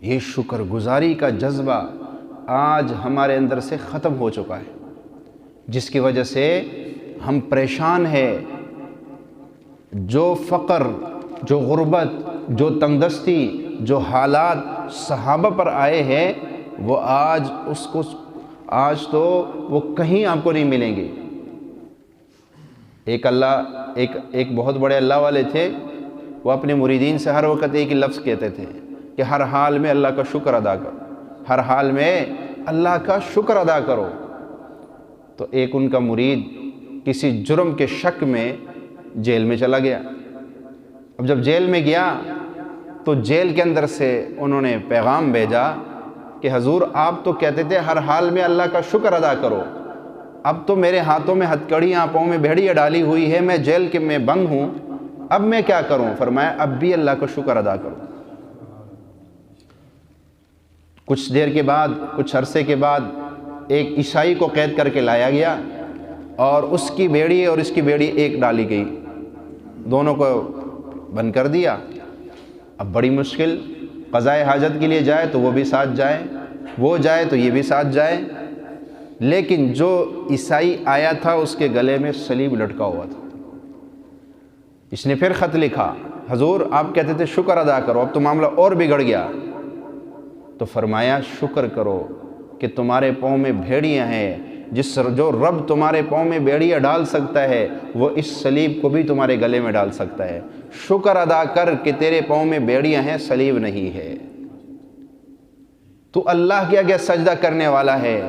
یہ شکر گزاری کا جذبہ آج ہمارے اندر سے ختم ہو چکا ہے، جس کی وجہ سے ہم پریشان ہیں۔ جو فقر، جو غربت، جو تنگدستی، جو حالات صحابہ پر آئے ہیں وہ آج تو وہ کہیں آپ کو نہیں ملیں گے۔ ایک بہت بڑے اللہ والے تھے، وہ اپنے مریدین سے ہر وقت ایک ہی لفظ کہتے تھے کہ ہر حال میں اللہ کا شکر ادا کرو، ہر حال میں اللہ کا شکر ادا کرو۔ تو ایک ان کا مرید کسی جرم کے شک میں جیل میں چلا گیا۔ اب جب جیل میں گیا تو جیل کے اندر سے انہوں نے پیغام بھیجا کہ حضور آپ تو کہتے تھے ہر حال میں اللہ کا شکر ادا کرو، اب تو میرے ہاتھوں میں ہتکڑیاں، پاؤں میں بھیڑیاں ڈالی ہوئی ہے، میں جیل کے میں بند ہوں، اب میں کیا کروں؟ فرمایا اب بھی اللہ کا شکر ادا کرو۔ کچھ دیر کے بعد، کچھ عرصے کے بعد ایک عیسائی کو قید کر کے لایا گیا اور اس کی بیڑی اور اس کی بیڑی ایک ڈالی گئی، دونوں کو بند کر دیا۔ اب بڑی مشکل، قضائے حاجت کے لیے جائے تو وہ بھی ساتھ جائے، وہ جائے تو یہ بھی ساتھ جائے، لیکن جو عیسائی آیا تھا اس کے گلے میں صلیب لٹکا ہوا تھا۔ اس نے پھر خط لکھا، حضور آپ کہتے تھے شکر ادا کرو، اب تو معاملہ اور بگڑ گیا۔ تو فرمایا شکر کرو کہ تمہارے پاؤں میں بھیڑیاں ہیں، جو رب تمہارے پاؤں میں بیڑیاں ڈال سکتا ہے وہ اس صلیب کو بھی تمہارے گلے میں ڈال سکتا ہے۔ شکر ادا کر کہ تیرے پاؤں میں بیڑیاں ہیں، صلیب نہیں ہے۔ تو اللہ کے آگے سجدہ کرنے والا ہے،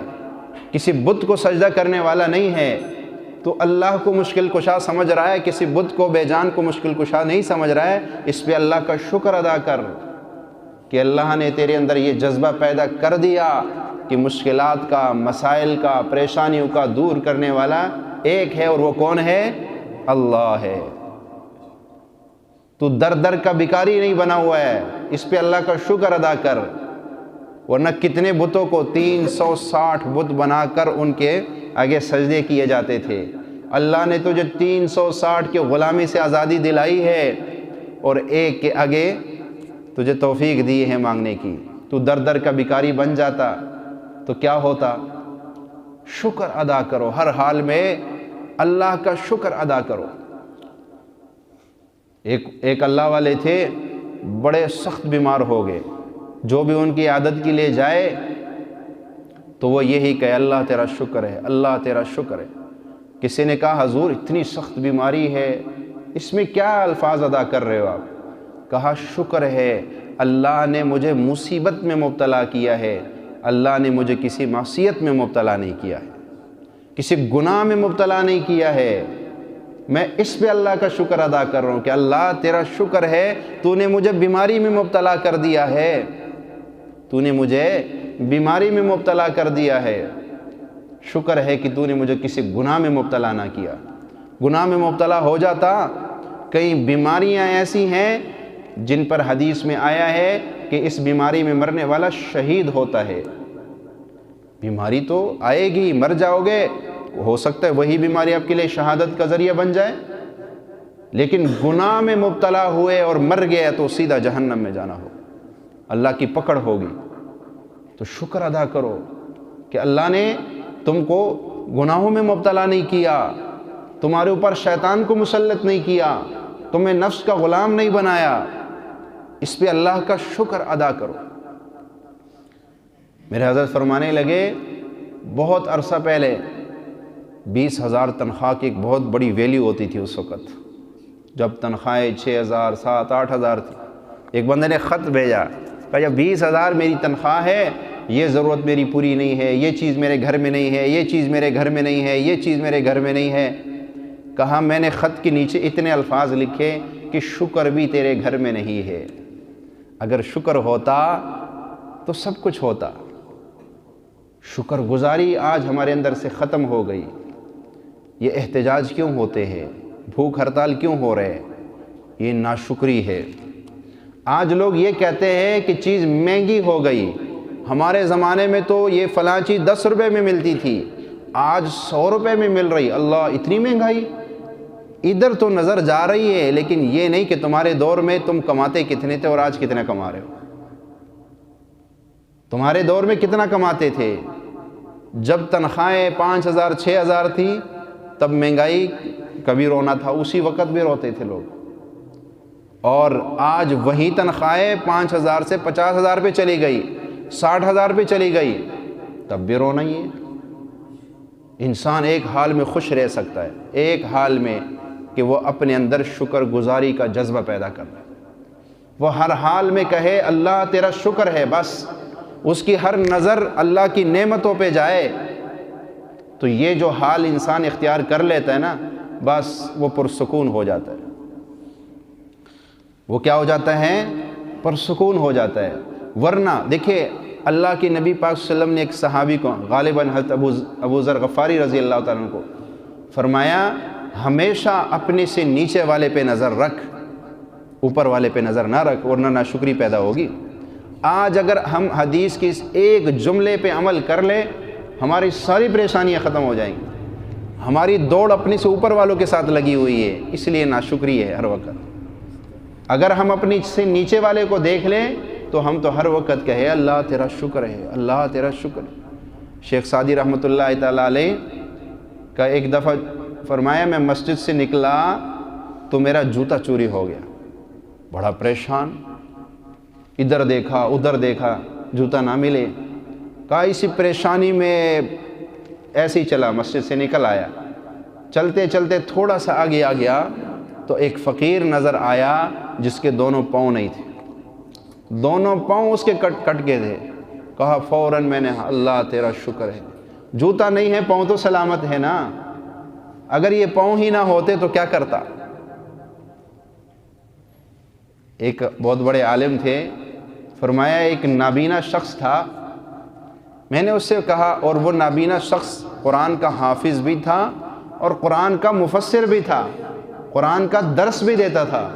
کسی بت کو سجدہ کرنے والا نہیں ہے۔ تو اللہ کو مشکل کشا سمجھ رہا ہے، کسی بت کو، بے جان کو مشکل کشا نہیں سمجھ رہا ہے۔ اس پہ اللہ کا شکر ادا کر کہ اللہ نے تیرے اندر یہ جذبہ پیدا کر دیا کہ مشکلات کا، مسائل کا، پریشانیوں کا دور کرنے والا ایک ہے، اور وہ کون ہے؟ اللہ ہے۔ تو در در کا بھکاری نہیں بنا ہوا ہے، اس پہ اللہ کا شکر ادا کر۔ ورنہ کتنے بتوں کو 360 بت بنا کر ان کے آگے سجدے کیے جاتے تھے۔ اللہ نے تجھے 360 کے غلامی سے آزادی دلائی ہے اور ایک کے آگے تجھے توفیق دی ہے مانگنے کی۔ تو در در کا بھکاری بن جاتا تو کیا ہوتا؟ شکر ادا کرو، ہر حال میں اللہ کا شکر ادا کرو۔ ایک اللہ والے تھے، بڑے سخت بیمار ہو گئے، جو بھی ان کی عادت کے لیے جائے تو وہ یہی کہے اللہ تیرا شکر ہے، اللہ تیرا شکر ہے۔ کسی نے کہا حضور اتنی سخت بیماری ہے، اس میں کیا الفاظ ادا کر رہے ہو آپ؟ کہا شکر ہے، اللہ نے مجھے مصیبت میں مبتلا کیا ہے، اللہ نے مجھے کسی معصیت میں مبتلا نہیں کیا ہے، کسی گناہ میں مبتلا نہیں کیا ہے۔ میں اس پہ اللہ کا شکر ادا کر رہا ہوں کہ اللہ تیرا شکر ہے، تو نے مجھے بیماری میں مبتلا کر دیا ہے، تو نے مجھے بیماری میں مبتلا کر دیا ہے۔ شکر ہے کہ تو نے مجھے کسی گناہ میں مبتلا نہ کیا۔ گناہ میں مبتلا ہو جاتا، کئی بیماریاں ایسی ہیں جن پر حدیث میں آیا ہے کہ اس بیماری میں مرنے والا شہید ہوتا ہے۔ بیماری تو آئے گی، مر جاؤ گے، ہو سکتا ہے وہی بیماری آپ کے لیے شہادت کا ذریعہ بن جائے، لیکن گناہ میں مبتلا ہوئے اور مر گئے تو سیدھا جہنم میں جانا ہو، اللہ کی پکڑ ہوگی۔ تو شکر ادا کرو کہ اللہ نے تم کو گناہوں میں مبتلا نہیں کیا، تمہارے اوپر شیطان کو مسلط نہیں کیا، تمہیں نفس کا غلام نہیں بنایا۔ اس پہ اللہ کا شکر ادا کرو۔ میرے حضرت فرمانے لگے، بہت عرصہ پہلے 20,000 تنخواہ کی ایک بہت بڑی ویلیو ہوتی تھی اس وقت، جب تنخواہیں 6,000، 7,000، 8,000 تھی۔ ایک بندے نے خط بھیجا، کہا 20,000 میری تنخواہ ہے، یہ ضرورت میری پوری نہیں ہے، یہ چیز میرے گھر میں نہیں ہے، یہ چیز میرے گھر میں نہیں ہے، یہ چیز میرے گھر میں نہیں ہے۔ کہا میں نے خط کے نیچے اتنے الفاظ لکھے کہ شکر بھی تیرے گھر میں نہیں ہے۔ اگر شکر ہوتا تو سب کچھ ہوتا۔ شکر گزاری آج ہمارے اندر سے ختم ہو گئی۔ یہ احتجاج کیوں ہوتے ہیں؟ بھوک ہڑتال کیوں ہو رہے ہیں؟ یہ ناشکری ہے۔ آج لوگ یہ کہتے ہیں کہ چیز مہنگی ہو گئی، ہمارے زمانے میں تو یہ فلاں چیز 10 روپے میں ملتی تھی، آج 100 روپے میں مل رہی۔ اللہ، اتنی مہنگائی! ادھر تو نظر جا رہی ہے، لیکن یہ نہیں کہ تمہارے دور میں تم کماتے کتنے تھے اور آج کتنے کما رہے ہو۔ تمہارے دور میں کتنا کماتے تھے؟ جب تنخواہیں 5,000 6,000 تھی تب مہنگائی کبھی رونا تھا، اسی وقت بھی روتے تھے لوگ، اور آج وہی تنخواہیں 5,000 سے 50,000 پہ چلی گئی، 60,000 پہ چلی گئی، تب بھی رونا ہی ہے۔ انسان ایک حال میں خوش رہ سکتا ہے، ایک حال میں کہ وہ اپنے اندر شکر گزاری کا جذبہ پیدا کرتا ہے، وہ ہر حال میں کہے اللہ تیرا شکر ہے، بس اس کی ہر نظر اللہ کی نعمتوں پہ جائے، تو یہ جو حال انسان اختیار کر لیتا ہے نا، بس وہ پرسکون ہو جاتا ہے۔ وہ کیا ہو جاتا ہے؟ پرسکون ہو جاتا ہے۔ ورنہ دیکھیں اللہ کے نبی پاک صلی اللہ علیہ وسلم نے ایک صحابی کو، غالباً حضرت ابو ذر غفاری رضی اللہ تعالیٰ عنہ کو فرمایا، ہمیشہ اپنے سے نیچے والے پہ نظر رکھ، اوپر والے پہ نظر نہ رکھ، ورنہ ناشکری پیدا ہوگی۔ آج اگر ہم حدیث کی اس ایک جملے پہ عمل کر لیں، ہماری ساری پریشانیاں ختم ہو جائیں گی۔ ہماری دوڑ اپنے سے اوپر والوں کے ساتھ لگی ہوئی ہے، اس لیے ناشکری ہے ہر وقت۔ اگر ہم اپنی سے نیچے والے کو دیکھ لیں تو ہم تو ہر وقت کہے اللہ تیرا شکر ہے، اللہ تیرا شکر ہے۔ شیخ سعدی رحمۃ اللہ تعالیٰ علیہ کا ایک دفعہ فرمایا، میں مسجد سے نکلا تو میرا جوتا چوری ہو گیا، بڑا پریشان، ادھر دیکھا ادھر دیکھا، جوتا نہ ملے، کہا اسی پریشانی میں ایسے ہی چلا، مسجد سے نکل آیا، چلتے چلتے تھوڑا سا آگے آ گیا تو ایک فقیر نظر آیا جس کے دونوں پاؤں نہیں تھے، دونوں پاؤں اس کے کٹ کے تھے۔ کہا فوراً میں نے، اللہ تیرا شکر ہے، جوتا نہیں ہے پاؤں تو سلامت ہے نا، اگر یہ پاؤں ہی نہ ہوتے تو کیا کرتا۔ ایک بہت بڑے عالم تھے، فرمایا ایک نابینا شخص تھا، میں نے اس سے کہا، اور وہ نابینا شخص قرآن کا حافظ بھی تھا اور قرآن کا مفسر بھی تھا، قرآن کا درس بھی دیتا تھا۔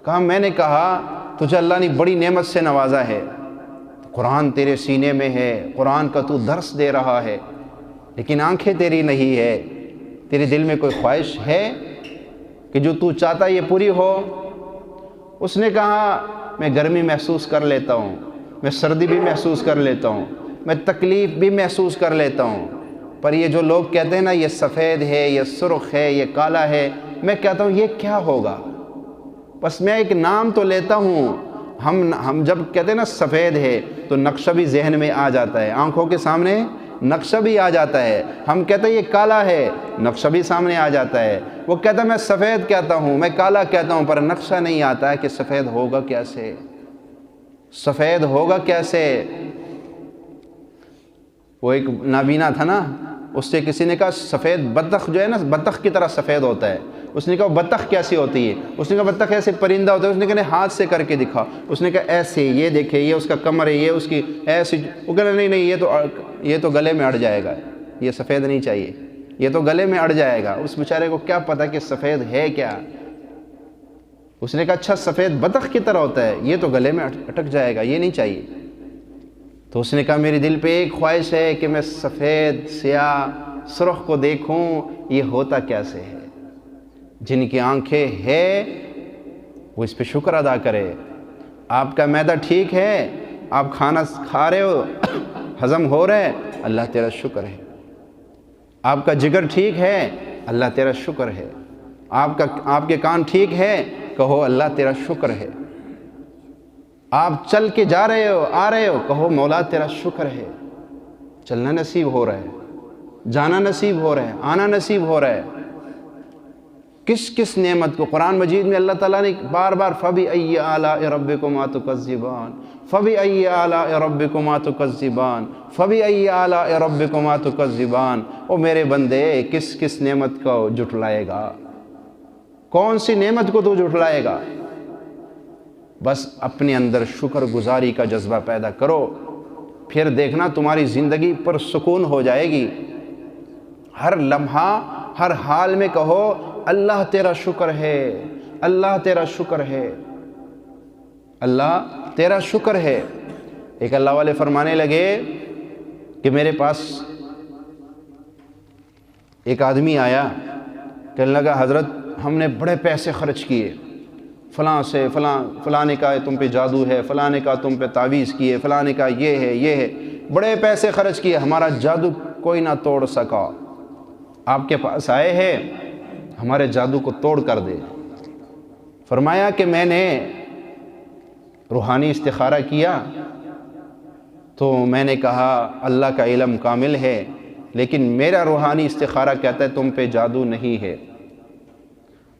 کہا میں نے کہا تجھے اللہ نے بڑی نعمت سے نوازا ہے، قرآن تیرے سینے میں ہے، قرآن کا تو درس دے رہا ہے، لیکن آنکھیں تیری نہیں ہے، تیرے دل میں کوئی خواہش ہے کہ جو تو چاہتا یہ پوری ہو؟ اس نے کہا میں گرمی محسوس کر لیتا ہوں، میں سردی بھی محسوس کر لیتا ہوں، میں تکلیف بھی محسوس کر لیتا ہوں، پر یہ جو لوگ کہتے ہیں نا یہ سفید ہے، یہ سرخ ہے، یہ کالا ہے، میں کہتا ہوں یہ کیا ہوگا؟ بس میں ایک نام تو لیتا ہوں۔ ہم جب کہتے ہیں نا سفید ہے تو نقشہ بھی ذہن میں آ جاتا ہے، آنکھوں کے سامنے نقشہ بھی آ جاتا ہے۔ ہم کہتے ہیں یہ کالا ہے، نقشہ بھی سامنے آ جاتا ہے۔ وہ کہتا ہے میں سفید کہتا ہوں، میں کالا کہتا ہوں، پر نقشہ نہیں آتا ہے کہ سفید ہوگا کیسے، سفید ہوگا کیسے۔ وہ ایک نابینا تھا نا، اس سے کسی نے کہا سفید بطخ جو ہے نا، بطخ کی طرح سفید ہوتا ہے۔ اس نے کہا بطخ کیسی ہوتی ہے؟ اس نے کہا بطخ ایسے پرندہ ہوتا ہے۔ اس نے کہا ہاتھ سے کر کے دکھا۔ اس نے کہا ایسے، یہ دیکھے، یہ اس کا کمر ہے، یہ اس کی ایسی۔ وہ کہا نہیں نہیں، یہ تو گلے میں اڑ جائے گا، یہ سفید نہیں چاہیے، یہ تو گلے میں اڑ جائے گا۔ اس بیچارے کو کیا پتا کہ سفید ہے کیا۔ اس نے کہا اچھا سفید بطخ کی طرح ہوتا ہے، یہ تو گلے میں اٹک جائے گا، یہ نہیں چاہیے۔ تو اس نے کہا میرے دل پہ ایک خواہش ہے کہ میں سفید سیاہ سرخ کو دیکھوں، یہ ہوتا کیسے ہے۔ جن کی آنکھیں ہے وہ اس پہ شکر ادا کرے۔ آپ کا معدہ ٹھیک ہے، آپ کھانا کھا رہے ہو، ہضم ہو رہا ہے، اللہ تیرا شکر ہے۔ آپ کا جگر ٹھیک ہے، اللہ تیرا شکر ہے۔ آپ کے کان ٹھیک ہے، کہو اللہ تیرا شکر ہے۔ آپ چل کے جا رہے ہو، آ رہے ہو، کہو مولا تیرا شکر ہے۔ چلنا نصیب ہو رہا ہے، جانا نصیب ہو رہا ہے، آنا نصیب ہو رہا ہے۔ کس کس نعمت کو قرآن مجید میں اللہ تعالیٰ نے بار بار فَبِأَيِّ آلَاءِ رَبِّكُمَا تُكَذِّبَانِ فَبِأَيِّ آلَاءِ رَبِّكُمَا تُكَذِّبَانِ فَبِأَيِّ آلَاءِ رَبِّكُمَا تُكَذِّبَانِ۔ او میرے بندے کس کس نعمت کو جھٹلائے گا؟ کون سی نعمت کو تو جھٹلائے گا؟ بس اپنے اندر شکر گزاری کا جذبہ پیدا کرو، پھر دیکھنا تمہاری زندگی پر سکون ہو جائے گی۔ ہر لمحہ ہر حال میں کہو اللہ تیرا شکر ہے، اللہ تیرا شکر ہے، اللہ تیرا شکر ہے۔ ایک اللہ والے فرمانے لگے کہ میرے پاس ایک آدمی آیا، کہنے لگا حضرت ہم نے بڑے پیسے خرچ کیے، فلاں سے فلاں نے کہا تم پہ جادو ہے، فلاں نے کہا تم پہ تعویذ کیے، فلاں نے کہا یہ ہے، بڑے پیسے خرچ کیے، ہمارا جادو کوئی نہ توڑ سکا۔ آپ کے پاس آئے ہیں ہمارے جادو کو توڑ کر دے۔ فرمایا کہ میں نے روحانی استخارہ کیا تو میں نے کہا اللہ کا علم کامل ہے، لیکن میرا روحانی استخارہ کہتا ہے تم پہ جادو نہیں ہے۔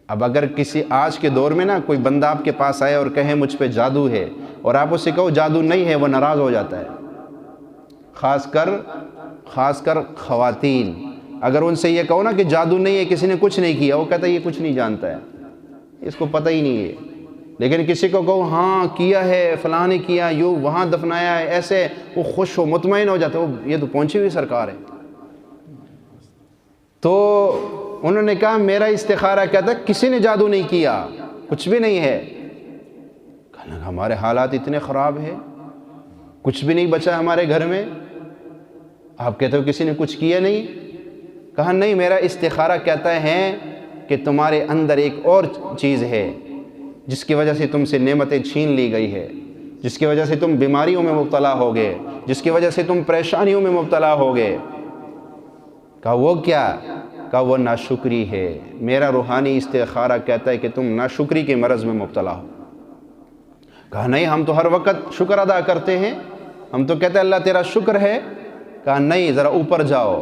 اب اگر کسی آج کے دور میں نا کوئی بندہ آپ کے پاس آئے اور کہے مجھ پہ جادو ہے، اور آپ اسے کہو جادو نہیں ہے، وہ ناراض ہو جاتا ہے۔ خاص کر خواتین، اگر ان سے یہ کہو نا کہ جادو نہیں ہے، کسی نے کچھ نہیں کیا، وہ کہتا ہے یہ کچھ نہیں جانتا ہے، اس کو پتہ ہی نہیں ہے۔ لیکن کسی کو کہو ہاں کیا ہے، فلاں نے کیا، یوں وہاں دفنایا ہے، ایسے، وہ خوش ہو، مطمئن ہو جاتا ہے، یہ تو پہنچی ہوئی سرکار ہے۔ تو انہوں نے کہا میرا استخارہ کہتا ہے کسی نے جادو نہیں کیا، کچھ بھی نہیں ہے۔ کہنے لگا ہمارے حالات اتنے خراب ہیں، کچھ بھی نہیں بچا ہمارے گھر میں، آپ کہتے ہو کسی نے کچھ کیا نہیں؟ کہا نہیں، میرا استخارہ کہتا ہے کہ تمہارے اندر ایک اور چیز ہے جس کی وجہ سے تم سے نعمتیں چھین لی گئی ہے، جس کی وجہ سے تم بیماریوں میں مبتلا ہو گئے، جس کی وجہ سے تم پریشانیوں میں مبتلا ہو گئے۔ کہا وہ کیا؟ کہا وہ ناشکری ہے، میرا روحانی استخارہ کہتا ہے کہ تم ناشکری کے مرض میں مبتلا ہو۔ کہا نہیں، ہم تو ہر وقت شکر ادا کرتے ہیں، ہم تو کہتے ہیں اللہ تیرا شکر ہے۔ کہا نہیں، ذرا اوپر جاؤ،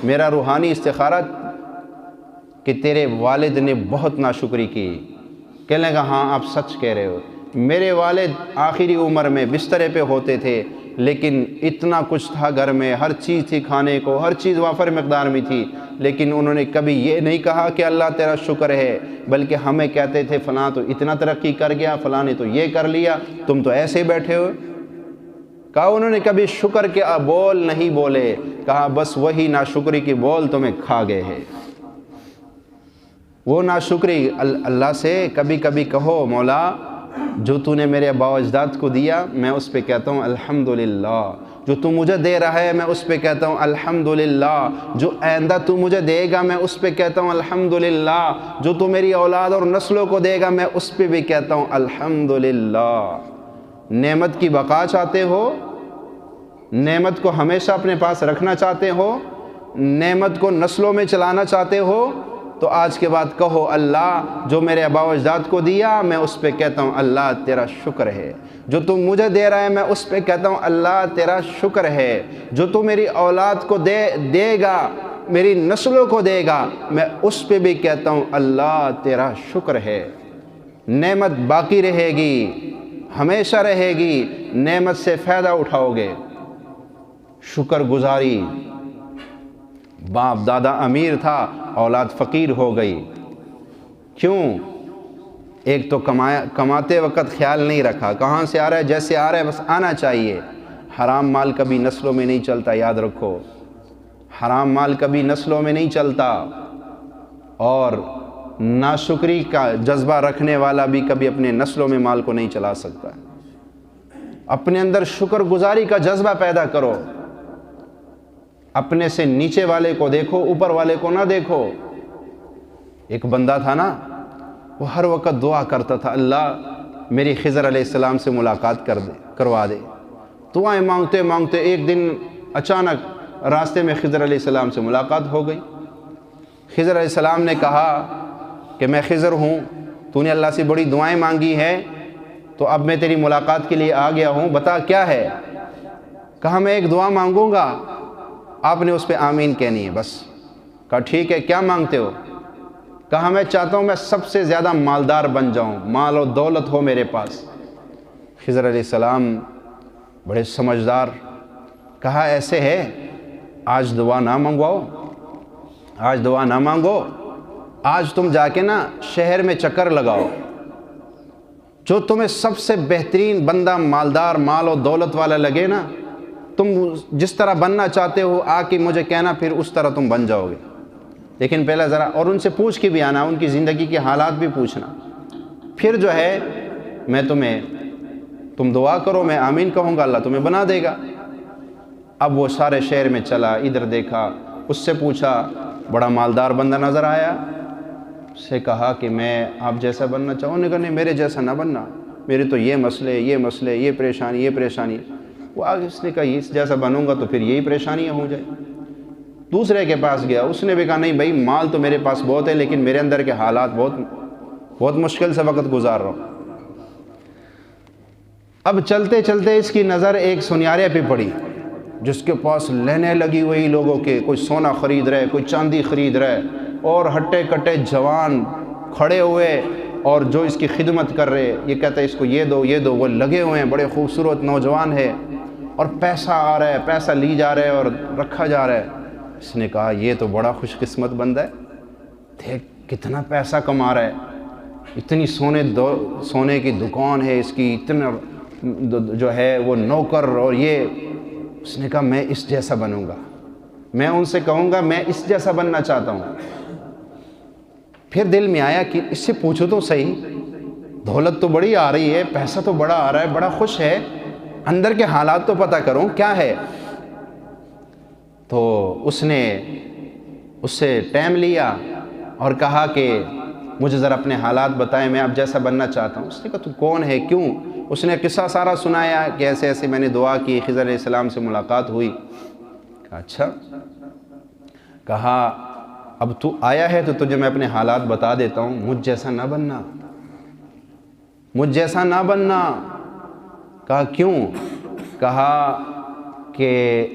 میرا روحانی استخارہ کہ تیرے والد نے بہت ناشکری کی۔ کہنے لگا ہاں آپ سچ کہہ رہے ہو، میرے والد آخری عمر میں بسترے پہ ہوتے تھے، لیکن اتنا کچھ تھا گھر میں، ہر چیز تھی کھانے کو، ہر چیز وافر مقدار میں تھی، لیکن انہوں نے کبھی یہ نہیں کہا کہ اللہ تیرا شکر ہے، بلکہ ہمیں کہتے تھے فلاں تو اتنا ترقی کر گیا، فلاں نے تو یہ کر لیا، تم تو ایسے ہی بیٹھے ہو۔ کہا انہوں نے کبھی شکر کے بول نہیں بولے، کہا بس وہی ناشکری کے بول تمہیں کھا گئے ہیں۔ وہ ناشکری اللہ سے کبھی کبھی کہو مولا جو تو نے میرے آباء و اجداد کو دیا میں اس پہ کہتا ہوں الحمدللہ، جو تو مجھے دے رہا ہے میں اس پہ کہتا ہوں الحمدللہ، جو آئندہ تو مجھے دے گا میں اس پہ کہتا ہوں الحمدللہ، جو تو میری اولاد اور نسلوں کو دے گا میں اس پہ بھی کہتا ہوں الحمدللہ۔ نعمت کی بقا چاہتے ہو، نعمت کو ہمیشہ اپنے پاس رکھنا چاہتے ہو، نعمت کو نسلوں میں چلانا چاہتے ہو، تو آج کے بعد کہو اللہ جو میرے آباء و اجداد کو دیا میں اس پہ کہتا ہوں اللہ تیرا شکر ہے، جو تم مجھے دے رہا ہے میں اس پہ کہتا ہوں اللہ تیرا شکر ہے، جو تو میری اولاد کو دے گا، میری نسلوں کو دے گا، میں اس پہ بھی کہتا ہوں اللہ تیرا شکر ہے۔ نعمت باقی رہے گی، ہمیشہ رہے گی، نعمت سے فائدہ اٹھاؤ گے۔ شکر گزاری، باپ دادا امیر تھا، اولاد فقیر ہو گئی، کیوں؟ ایک تو کماتے وقت خیال نہیں رکھا، کہاں سے آ رہا ہے، جیسے آ رہا ہے بس آنا چاہیے۔ حرام مال کبھی نسلوں میں نہیں چلتا، یاد رکھو، حرام مال کبھی نسلوں میں نہیں چلتا، اور ناشکری کا جذبہ رکھنے والا بھی کبھی اپنے نسلوں میں مال کو نہیں چلا سکتا۔ اپنے اندر شکر گزاری کا جذبہ پیدا کرو، اپنے سے نیچے والے کو دیکھو، اوپر والے کو نہ دیکھو۔ ایک بندہ تھا نا، وہ ہر وقت دعا کرتا تھا اللہ میری خضر علیہ السلام سے ملاقات کروا دے۔ دعائیں مانگتے مانگتے ایک دن اچانک راستے میں خضر علیہ السلام سے ملاقات ہو گئی۔ خضر علیہ السلام نے کہا کہ میں خضر ہوں، تو نے اللہ سے بڑی دعائیں مانگی ہیں، تو اب میں تیری ملاقات کے لیے آ گیا ہوں، بتا کیا ہے؟ کہا میں ایک دعا مانگوں گا، آپ نے اس پہ آمین کہنی ہے بس۔ کہا ٹھیک ہے، کیا مانگتے ہو؟ کہا میں چاہتا ہوں میں سب سے زیادہ مالدار بن جاؤں، مال و دولت ہو میرے پاس۔ خضر علیہ السلام بڑے سمجھدار، کہا ایسے ہے، آج دعا نہ منگواؤ، آج دعا نہ مانگو، آج تم جا کے نا شہر میں چکر لگاؤ، جو تمہیں سب سے بہترین بندہ مالدار مال و دولت والا لگے نا، تم جس طرح بننا چاہتے ہو آ کے مجھے کہنا، پھر اس طرح تم بن جاؤ گے۔ لیکن پہلے ذرا اور ان سے پوچھ کے بھی آنا، ان کی زندگی کے حالات بھی پوچھنا، پھر جو ہے میں تم دعا کرو، میں آمین کہوں گا، اللہ تمہیں بنا دے گا۔ اب وہ سارے شہر میں چلا، ادھر دیکھا، اس سے پوچھا، بڑا مالدار بندہ نظر آیا، سے کہا کہ میں آپ جیسا بننا چاہوں. انہوں نے کہا نہیں میرے جیسا نہ بننا, میرے تو یہ مسئلے یہ پریشانی. وہ آگے اس نے کہا اس جیسا بنوں گا تو پھر یہی پریشانیاں ہو جائیں. دوسرے کے پاس گیا, اس نے بھی کہا نہیں بھائی مال تو میرے پاس بہت ہے لیکن میرے اندر کے حالات بہت مشکل سے وقت گزار رہا ہوں. اب چلتے چلتے اس کی نظر ایک سنیارے پہ پڑی جس کے پاس لینے لگی ہوئی لوگوں کے, کوئی سونا خرید رہے, کوئی چاندی خرید رہے, اور ہٹے کٹے جوان کھڑے ہوئے اور جو اس کی خدمت کر رہے, یہ کہتا ہے اس کو یہ دو, وہ لگے ہوئے ہیں, بڑے خوبصورت نوجوان ہے, اور پیسہ آ رہا ہے, پیسہ لی جا رہا ہے اور رکھا جا رہا ہے. اس نے کہا یہ تو بڑا خوش قسمت بندہ ہے, دیکھ کتنا پیسہ کما رہا ہے, اتنی سونے کی دکان ہے اس کی, اتنا جو ہے وہ نوکر, اور یہ. اس نے کہا میں اس جیسا بنوں گا, میں ان سے کہوں گا میں اس جیسا بننا چاہتا ہوں. پھر دل میں آیا کہ اس سے پوچھو تو صحیح, دولت تو بڑی آ رہی ہے, پیسہ تو بڑا آ رہا ہے, بڑا خوش ہے, اندر کے حالات تو پتہ کروں کیا ہے. تو اس نے اس سے ٹائم لیا اور کہا کہ مجھے ذرا اپنے حالات بتائیں, میں اب جیسا بننا چاہتا ہوں. اس نے کہا تو کون ہے, کیوں؟ اس نے قصہ سارا سنایا کہ ایسے ایسے میں نے دعا کی, خضر علیہ السلام سے ملاقات ہوئی. کہا اچھا. کہا اب تو آیا ہے تو تجھے میں اپنے حالات بتا دیتا ہوں, مجھ جیسا نہ بننا, مجھ جیسا نہ بننا. کہا کیوں؟ کہا کہ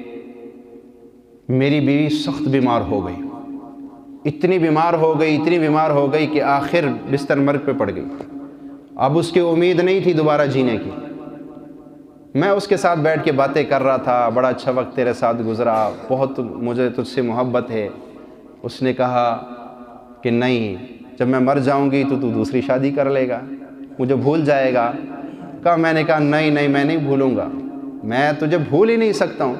میری بیوی سخت بیمار ہو گئی, اتنی بیمار ہو گئی کہ آخر بستر مرگ پہ پڑ گئی. اب اس کی امید نہیں تھی دوبارہ جینے کی. میں اس کے ساتھ بیٹھ کے باتیں کر رہا تھا, بڑا اچھا وقت تیرے ساتھ گزرا, بہت مجھے تجھ سے محبت ہے. اس نے کہا کہ نہیں, جب میں مر جاؤں گی تو دوسری شادی کر لے گا, مجھے بھول جائے گا. میں نے کہا نہیں میں نہیں بھولوں گا, میں تجھے بھول ہی نہیں سکتا ہوں.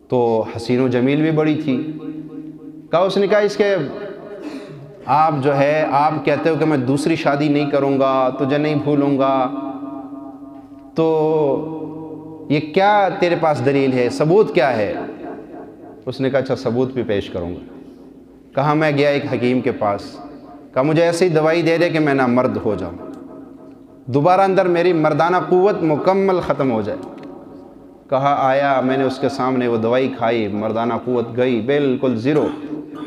تو حسین و جمیل بھی بڑی تھی. اس نے کہا اس کے آپ جو ہے آپ کہتے ہو کہ میں دوسری شادی نہیں کروں گا, تجھے نہیں بھولوں گا, تو یہ کیا تیرے پاس دلیل ہے, ثبوت کیا ہے؟ اس نے کہا اچھا ثبوت بھی پیش کروں گا. کہا میں گیا ایک حکیم کے پاس, کہا مجھے ایسی دوائی دے دے کہ میں نامرد ہو جاؤں, دوبارہ اندر میری مردانہ قوت مکمل ختم ہو جائے. کہا آیا, میں نے اس کے سامنے وہ دوائی کھائی, مردانہ قوت گئی بالکل زیرو.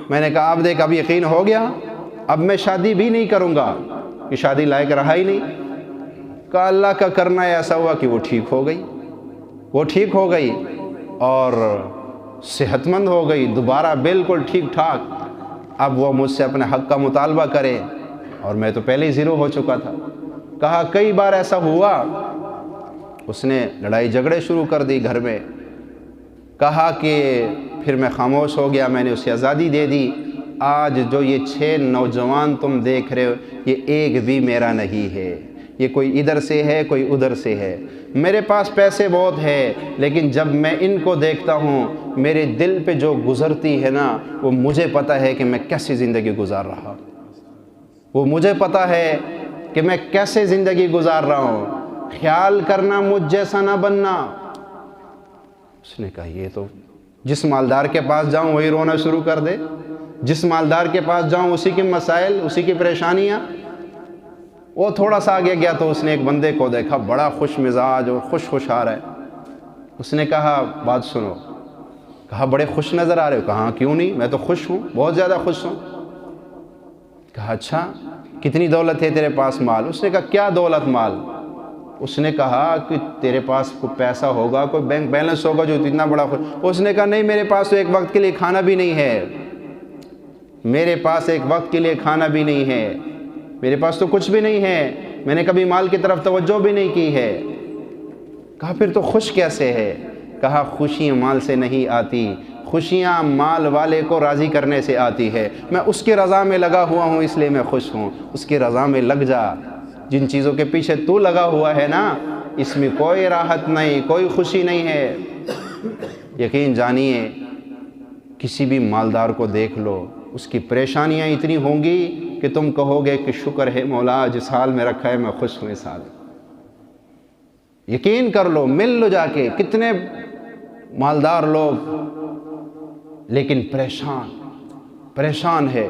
میں نے کہا اب دیکھ اب یقین ہو گیا, اب میں شادی بھی نہیں کروں گا, کہ شادی لائق رہا ہی نہیں. کہا اللہ کا کرنا ایسا ہوا کہ وہ ٹھیک ہو گئی اور صحت مند ہو گئی, دوبارہ بالکل ٹھیک ٹھاک. اب وہ مجھ سے اپنے حق کا مطالبہ کرے, اور میں تو پہلے ہی زیرو ہو چکا تھا. کہا کئی بار ایسا ہوا, اس نے لڑائی جھگڑے شروع کر دی گھر میں. کہا کہ پھر میں خاموش ہو گیا, میں نے اسے آزادی دے دی. آج جو یہ 6 نوجوان تم دیکھ رہے ہو, یہ ایک بھی میرا نہیں ہے, یہ کوئی ادھر سے ہے کوئی ادھر سے ہے. میرے پاس پیسے بہت ہے, لیکن جب میں ان کو دیکھتا ہوں میرے دل پہ جو گزرتی ہے نا, وہ مجھے پتہ ہے کہ میں کیسی زندگی گزار رہا, وہ مجھے پتہ ہے کہ میں کیسے زندگی گزار رہا ہوں. خیال کرنا مجھ جیسا نہ بننا. اس نے کہا یہ تو جس مالدار کے پاس جاؤں وہی رونا شروع کر دے, جس مالدار کے پاس جاؤں اسی کے مسائل, اسی کی پریشانیاں. وہ تھوڑا سا آگے گیا تو اس نے ایک بندے کو دیکھا, بڑا خوش مزاج اور خوش آ رہا ہے. اس نے کہا بات سنو. کہا بڑے خوش نظر آ رہے ہو. کہا کیوں نہیں, میں تو خوش ہوں, بہت زیادہ خوش ہوں. کہا اچھا کتنی دولت ہے تیرے پاس, مال؟ اس نے کہا کیا دولت مال؟ اس نے کہا کہ تیرے پاس کوئی پیسہ ہوگا, کوئی بینک بیلنس ہوگا جو اتنا بڑا خوش. اس نے کہا نہیں, میرے پاس تو ایک وقت کے لیے کھانا بھی نہیں ہے, میرے پاس ایک وقت کے لیے کھانا بھی نہیں ہے, میرے پاس تو کچھ بھی نہیں ہے, میں نے کبھی مال کی طرف توجہ بھی نہیں کی ہے. کہا پھر تو خوش کیسے ہے؟ کہا خوشی مال سے نہیں آتی, خوشیاں مال والے کو راضی کرنے سے آتی ہے. میں اس کی رضا میں لگا ہوا ہوں اس لیے میں خوش ہوں. اس کی رضا میں لگ جا. جن چیزوں کے پیچھے تو لگا ہوا ہے نا, اس میں کوئی راحت نہیں, کوئی خوشی نہیں ہے. یقین جانیے کسی بھی مالدار کو دیکھ لو, اس کی پریشانیاں اتنی ہوں گی کہ تم کہو گے کہ شکر ہے مولا جس حال میں رکھا ہے, میں خوش ہوں اس حال. یقین کر لو, مل لو جا کے, کتنے مالدار لوگ لیکن پریشان ہے.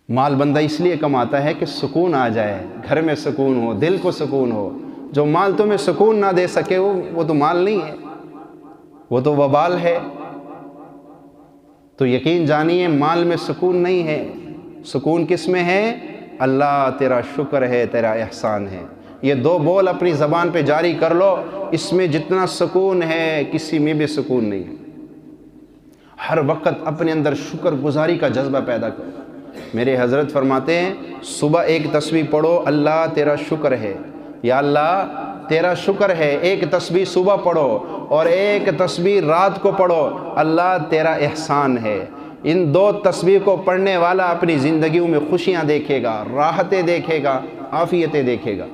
مال بندہ اس لیے کماتا ہے کہ سکون آ جائے، گھر میں سکون ہو، دل کو سکون ہو۔ جو مال تمہیں سکون نہ دے سکے وہ تو مال نہیں ہے، وہ تو وبال ہے۔ تو یقین جانیے مال میں سکون نہیں ہے، سکون کس میں ہے؟ اللہ تیرا شکر ہے، تیرا احسان ہے۔ یہ دو بول اپنی زبان پہ جاری کر لو، اس میں جتنا سکون ہے کسی میں بھی سکون نہیں ہے۔ ہر وقت اپنے اندر شکر گزاری کا جذبہ پیدا کرو۔ میرے حضرت فرماتے ہیں صبح ایک تسبیح پڑھو، اللہ تیرا شکر ہے، یا اللہ تیرا شکر ہے، ایک تسبیح صبح پڑھو اور ایک تسبیح رات کو پڑھو، اللہ تیرا احسان ہے۔ ان دو تسبیح کو پڑھنے والا اپنی زندگیوں میں خوشیاں دیکھے گا، راحتیں دیکھے گا، عافیتیں دیکھے گا۔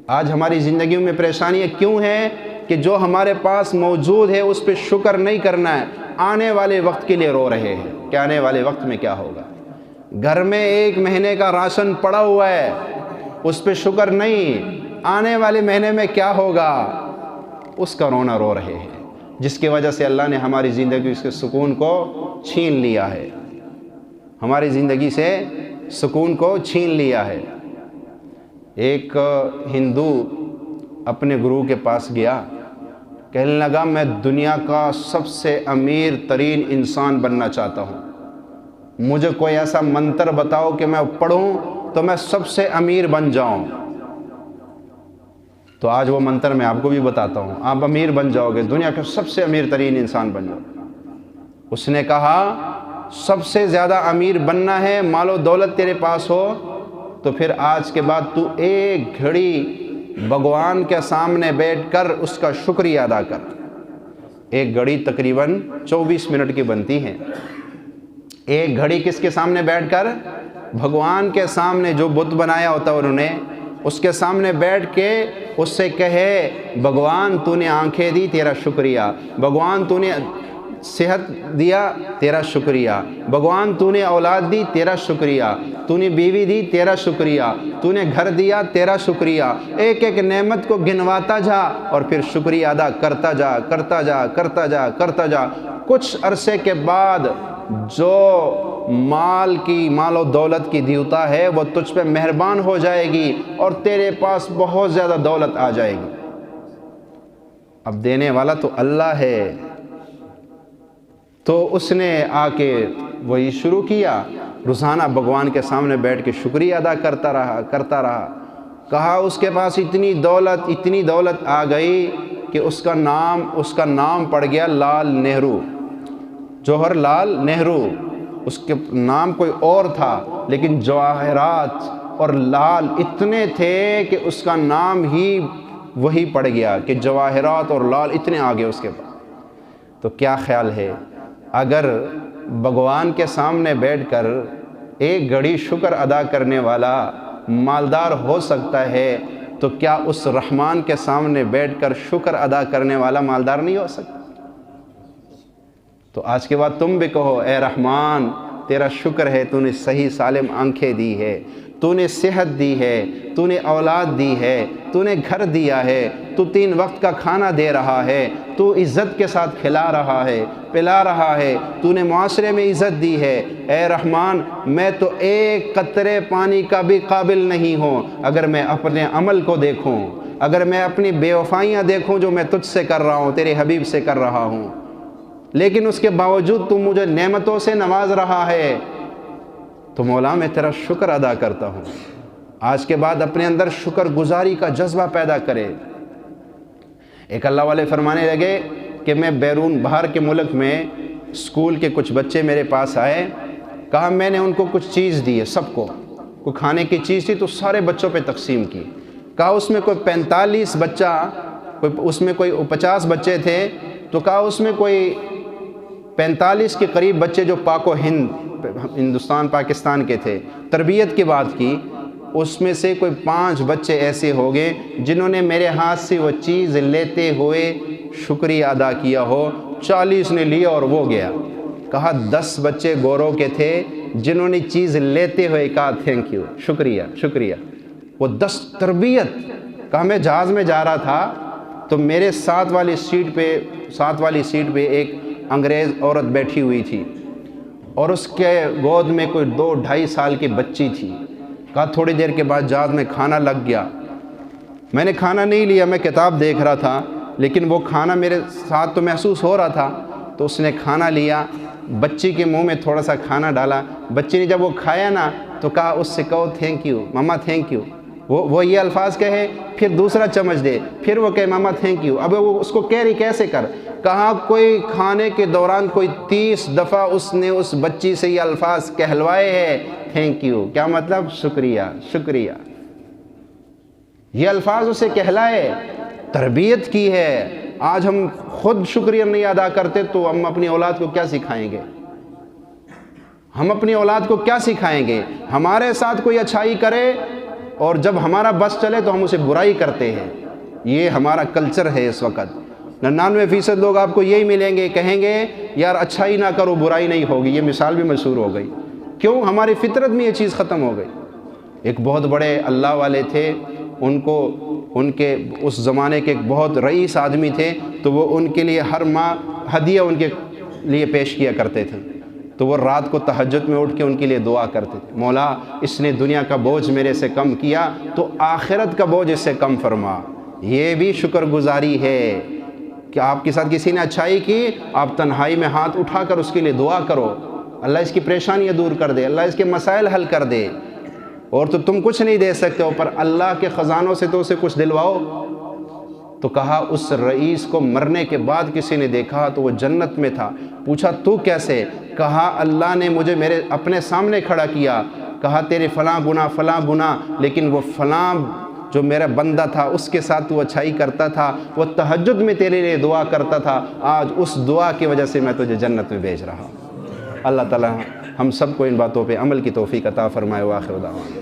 آج ہماری زندگیوں میں پریشانیاں کیوں ہیں؟ کہ جو ہمارے پاس موجود ہے اس پہ شکر نہیں کرنا ہے، آنے والے وقت کے لیے رو رہے ہیں کہ آنے والے وقت میں کیا ہوگا۔ گھر میں 1 مہینے کا راشن پڑا ہوا ہے، اس پہ شکر نہیں، آنے والے مہینے میں کیا ہوگا اس کا رونا رو رہے ہیں، جس کی وجہ سے اللہ نے ہماری زندگی کے سکون کو چھین لیا ہے، ہماری زندگی سے سکون کو چھین لیا ہے۔ ایک ہندو اپنے گرو کے پاس گیا، کہنے لگا میں دنیا کا سب سے امیر ترین انسان بننا چاہتا ہوں، مجھے کوئی ایسا منتر بتاؤ کہ میں پڑھوں تو میں سب سے امیر بن جاؤں۔ تو آج وہ منتر میں آپ کو بھی بتاتا ہوں، آپ امیر بن جاؤ گے، دنیا کے سب سے امیر ترین انسان بن جاؤ۔ اس نے کہا سب سے زیادہ امیر بننا ہے، مال و دولت تیرے پاس ہو، تو پھر آج کے بعد تو ایک گھڑی بھگوان کے سامنے بیٹھ کر اس کا شکریہ ادا کر۔ ایک گھڑی تقریباً 24 منٹ کی بنتی ہے۔ ایک گھڑی کس کے سامنے بیٹھ کر؟ بھگوان کے سامنے، جو بت بنایا ہوتا ہے انہوں نے، اس کے سامنے بیٹھ کے اس سے کہے بھگوان تو نے آنکھیں دی، تیرا شکریہ، بھگوان تو نے صحت دیا، تیرا شکریہ، بھگوان تو نے اولاد دی، تیرا شکریہ، تو نے بیوی دی، تیرا شکریہ، تو نے گھر دیا، تیرا شکریہ۔ ایک ایک نعمت کو گنواتا جا اور پھر شکریہ ادا کرتا جا، کرتا جا، کرتا جا، کرتا جا۔ کچھ عرصے کے بعد جو مال و دولت کی دیوتا ہے وہ تجھ پہ مہربان ہو جائے گی اور تیرے پاس بہت زیادہ دولت آ جائے گی۔ اب دینے والا تو اللہ ہے۔ تو اس نے آ کے وہی شروع کیا، روزانہ بھگوان کے سامنے بیٹھ کے شکریہ ادا کرتا رہا۔ کہا اس کے پاس اتنی دولت آ گئی کہ اس کا نام پڑ گیا لال نہرو، جوہر لال نہرو۔ اس کے نام کوئی اور تھا لیکن جواہرات اور لال اتنے تھے کہ اس کا نام ہی وہی پڑ گیا کہ جواہرات اور لال اتنے آگے اس کے پاس۔ تو کیا خیال ہے، اگر بھگوان کے سامنے بیٹھ کر ایک گھڑی شکر ادا کرنے والا مالدار ہو سکتا ہے تو کیا اس رحمان کے سامنے بیٹھ کر شکر ادا کرنے والا مالدار نہیں ہو سکتا؟ تو آج کے بعد تم بھی کہو اے رحمان تیرا شکر ہے، تو نے صحیح سالم آنکھیں دی ہے، تو نے صحت دی ہے، تو نے اولاد دی ہے، تو نے گھر دیا ہے، تو 3 وقت کا کھانا دے رہا ہے، تو عزت کے ساتھ کھلا رہا ہے، پلا رہا ہے، تو نے معاشرے میں عزت دی ہے۔ اے رحمان میں تو ایک قطرے پانی کا بھی قابل نہیں ہوں، اگر میں اپنے عمل کو دیکھوں، اگر میں اپنی بے وفائیاں دیکھوں جو میں تجھ سے کر رہا ہوں، تیرے حبیب سے کر رہا ہوں، لیکن اس کے باوجود تو مجھے نعمتوں سے نواز رہا ہے، تو مولا میں تیرا شکر ادا کرتا ہوں۔ آج کے بعد اپنے اندر شکر گزاری کا جذبہ پیدا کرے۔ ایک اللہ والے فرمانے لگے کہ میں باہر کے ملک میں اسکول کے کچھ بچے میرے پاس آئے، کہا میں نے ان کو کچھ چیز دی ہے، سب کو کوئی کھانے کی چیز تھی تو سارے بچوں پہ تقسیم کی۔ کہا اس میں کوئی 45 بچہ، اس میں کوئی 50 بچے تھے، تو کہا اس میں کوئی 45 کے قریب بچے جو پاک و ہندوستان پاکستان کے تھے، تربیت کی بات کی، اس میں سے کوئی 5 بچے ایسے ہو گئے جنہوں نے میرے ہاتھ سے وہ چیز لیتے ہوئے شکریہ ادا کیا ہو، 40 نے لیا اور وہ گیا۔ کہا 10 بچے گوروں کے تھے جنہوں نے چیز لیتے ہوئے کہا تھینک یو، شکریہ شکریہ۔ وہ 10 تربیت۔ کہا میں جہاز میں جا رہا تھا تو میرے ساتھ والی سیٹ پہ ایک انگریز عورت بیٹھی ہوئی تھی، اور اس کے گود میں کوئی 2-2.5 سال کی بچی تھی۔ کہا تھوڑی دیر کے بعد جہاز میں کھانا لگ گیا، میں نے کھانا نہیں لیا، میں کتاب دیکھ رہا تھا، لیکن وہ کھانا میرے ساتھ تو محسوس ہو رہا تھا۔ تو اس نے کھانا لیا، بچی کے منہ میں تھوڑا سا کھانا ڈالا، بچی نے جب وہ کھایا نا تو کہا اس سے کہو thank you mama, thank you. وہ یہ الفاظ کہے، پھر دوسرا چمچ دے، پھر وہ کہے ماما تھینک یو۔ اب وہ اس کو کہہ رہی کیسے کر؟ کہا کوئی کھانے کے دوران کوئی 30 دفعہ اس نے اس بچی سے یہ الفاظ کہلوائے ہیں، تھینک یو۔ کیا مطلب؟ شکریہ شکریہ۔ یہ الفاظ اسے کہلائے، تربیت کی ہے۔ آج ہم خود شکریہ نہیں ادا کرتے تو ہم اپنی اولاد کو کیا سکھائیں گے؟ ہم اپنی اولاد کو کیا سکھائیں گے؟ ہمارے ساتھ کوئی اچھائی کرے اور جب ہمارا بس چلے تو ہم اسے برائی کرتے ہیں۔ یہ ہمارا کلچر ہے اس وقت۔ 99% لوگ آپ کو یہی ملیں گے، کہیں گے یار اچھائی نہ کرو برائی نہیں ہوگی۔ یہ مثال بھی مشہور ہو گئی۔ کیوں؟ ہماری فطرت میں یہ چیز ختم ہو گئی۔ ایک بہت بڑے اللہ والے تھے، ان کے اس زمانے کے ایک بہت رئیس آدمی تھے، تو وہ ان کے لیے ہر ماہ ہدیہ ان کے لیے پیش کیا کرتے تھے۔ تو وہ رات کو تہجد میں اٹھ کے ان کے لیے دعا کرتے تھے، مولا اس نے دنیا کا بوجھ میرے سے کم کیا تو آخرت کا بوجھ اس سے کم فرما۔ یہ بھی شکر گزاری ہے کہ آپ کے ساتھ کسی نے اچھائی کی، آپ تنہائی میں ہاتھ اٹھا کر اس کے لیے دعا کرو، اللہ اس کی پریشانیاں دور کر دے، اللہ اس کے مسائل حل کر دے۔ اور تو تم کچھ نہیں دے سکتے ہو، پر اللہ کے خزانوں سے تو اسے کچھ دلواؤ۔ تو کہا اس رئیس کو مرنے کے بعد کسی نے دیکھا تو وہ جنت میں تھا۔ پوچھا تو کیسے؟ کہا اللہ نے مجھے میرے اپنے سامنے کھڑا کیا، کہا تیرے فلاں گناہ، لیکن وہ فلاں جو میرا بندہ تھا اس کے ساتھ تو اچھائی کرتا تھا، وہ تہجد میں تیرے لیے دعا کرتا تھا، آج اس دعا کی وجہ سے میں تجھے جنت میں بھیج رہا ہوں۔ اللہ تعالیٰ ہم سب کو ان باتوں پہ عمل کی توفیق عطا فرمائے۔ وآخر دعوانا